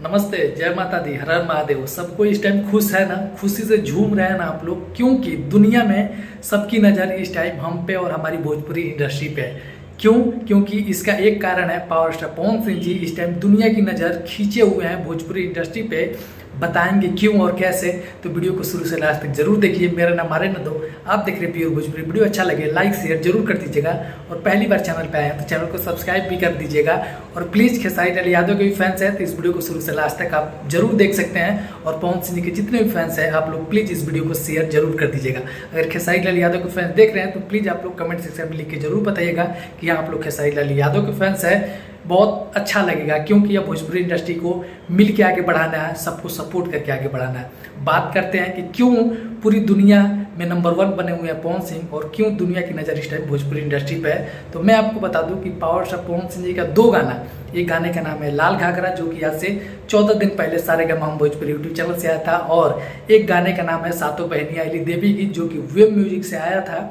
नमस्ते, जय माता दी, हर हर महादेव। सबको इस टाइम खुश है ना, खुशी से झूम रहे हैं ना आप लोग, क्योंकि दुनिया में सबकी नज़र इस टाइम हम पे और हमारी भोजपुरी इंडस्ट्री पे है। क्यों? क्योंकि इसका एक कारण है पावर स्टार पवन सिंह जी इस टाइम दुनिया की नज़र खींचे हुए हैं भोजपुरी इंडस्ट्री पे। बताएंगे क्यों और कैसे, तो वीडियो को शुरू से लास्ट तक जरूर देखिए। मेरा नाम आर्यन दो, आप देख रहे हैं प्योर भोजपुरी। वीडियो अच्छा लगे लाइक शेयर जरूर कर दीजिएगा, और पहली बार चैनल पे आए हैं तो चैनल को सब्सक्राइब भी कर दीजिएगा। और प्लीज़ खेसारी लाल यादव के भी फैंस हैं तो इस वीडियो को शुरू से लास्ट तक आप जरूर देख सकते हैं। और पवन सिंह जी के जितने भी फैंस हैं आप लोग प्लीज़ इस वीडियो को शेयर जरूर कर दीजिएगा। अगर खेसारी लाल यादव के फैंस देख रहे हैं तो प्लीज़ आप लोग कमेंट सेक्शन में लिख के जरूर बताइएगा कि आप लोग खेसारी लाल यादव के फैंस हैं। बहुत अच्छा लगेगा, क्योंकि यह भोजपुरी इंडस्ट्री को मिल के आगे बढ़ाना है, सबको सपोर्ट करके आगे बढ़ाना है। बात करते हैं कि क्यों पूरी दुनिया में नंबर 1 बने हुए हैं पवन सिंह, और क्यों दुनिया की नज़र इस टाइम भोजपुरी इंडस्ट्री पे है। तो मैं आपको बता दूं कि पावर स्टार पवन सिंह जी का 2 गाना, एक गाने का नाम है लाल घाघरा, जो कि आज से 14 दिन पहले सारेगामा हम भोजपुरी यूट्यूब चैनल से आया था, और एक गाने का नाम है सातों बहनियां आइली देवी गीत, जो कि वेब म्यूजिक से आया था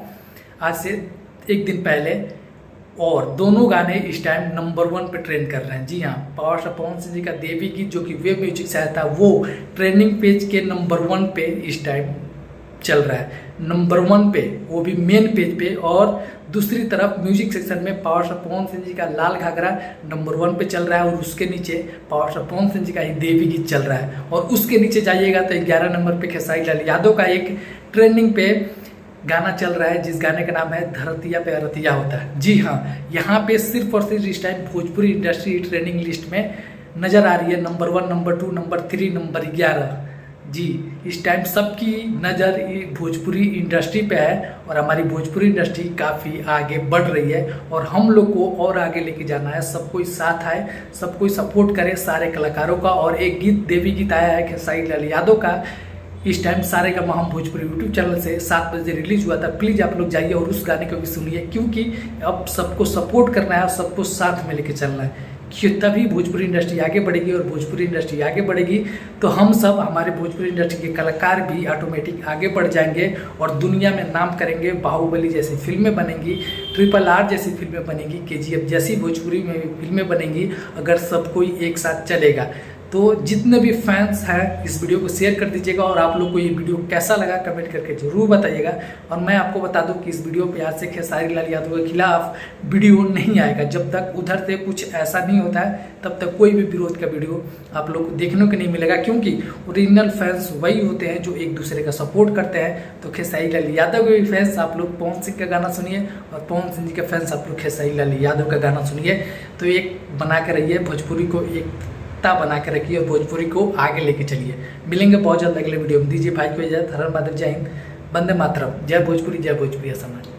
आज से 1 दिन पहले। और दोनों गाने इस टाइम नंबर 1 पे ट्रेंड कर रहे हैं। जी हाँ, पावर स्टार पवन सिंह जी का देवी गीत जो कि वेब म्यूजिक से आया था, वो ट्रेंडिंग पेज के नंबर 1 पे इस टाइम चल रहा है, नंबर 1 पे, वो भी मेन पेज पे। और दूसरी तरफ म्यूजिक सेक्शन में पावर स्टार पवन सिंह जी का लाल घाघरा नंबर 1 पे चल रहा है, और उसके नीचे पावर स्टार पवन सिंह जी का ही देवी गीत चल रहा है। और उसके नीचे जाइएगा तो 11 नंबर पे खेसारी लाल यादव का एक ट्रेंडिंग पे गाना चल रहा है, जिस गाने का नाम है धरतिया पे अरतिया होता है। जी हाँ, यहाँ पे सिर्फ और सिर्फ इस time Bhojpuri industry trending list में नज़र आ रही है, नंबर 1, नंबर 2, नंबर 3, नंबर 11। जी, इस टाइम सबकी नज़र भोजपुरी इंडस्ट्री पे है, और हमारी भोजपुरी इंडस्ट्री काफ़ी आगे बढ़ रही है, और हम लोग को और आगे लेके जाना है। सब कोई साथ आए, सब कोई सपोर्ट करे सारे कलाकारों का। और एक गीत देवी गीत आया है खेसारी लाल यादव का, इस टाइम सारेगामा हम भोजपुरी यूट्यूब चैनल से 7 बजे रिलीज हुआ था। प्लीज़ आप लोग जाइए और उस गाने को भी सुनिए, क्योंकि अब सबको सपोर्ट करना है और सबको साथ में लेके चलना है, कि तभी भोजपुरी इंडस्ट्री आगे बढ़ेगी। और भोजपुरी इंडस्ट्री आगे बढ़ेगी तो हम सब, हमारे भोजपुरी इंडस्ट्री के कलाकार भी ऑटोमेटिक आगे बढ़ जाएंगे और दुनिया में नाम करेंगे। बाहुबली जैसी फिल्में बनेंगी, RRR जैसी फिल्में बनेंगी, KGF जैसी भोजपुरी में फिल्में बनेंगी, अगर सब कोई एक साथ चलेगा। तो जितने भी फैंस हैं इस वीडियो को शेयर कर दीजिएगा, और आप लोग को ये वीडियो कैसा लगा कमेंट करके जरूर बताइएगा। और मैं आपको बता दूं कि इस वीडियो पे आज से खेसारी लाल यादव के खिलाफ वीडियो नहीं आएगा। जब तक उधर से कुछ ऐसा नहीं होता है तब तक कोई भी विरोध का वीडियो आप लोग को देखने को नहीं मिलेगा, क्योंकि ओरिजिनल फैंस वही होते हैं जो एक दूसरे का सपोर्ट करते हैं। तो खेसारी लाल यादव के भी फैंस आप लोग पवन सिंह का गाना सुनिए, और पवन सिंह जी के फैंस आप लोग खेसारी लाल यादव का गाना सुनिए। तो एक बना के रहिए, भोजपुरी को एक बना के रखिए और भोजपुरी को आगे लेके चलिए। मिलेंगे बहुत जल्द अगले वीडियो में। दीजिए भाई को इजाजत। हर हर महादेव, जय हिंद, वंदे मातरम, जय भोजपुरी, जय भोजपुरी समाज।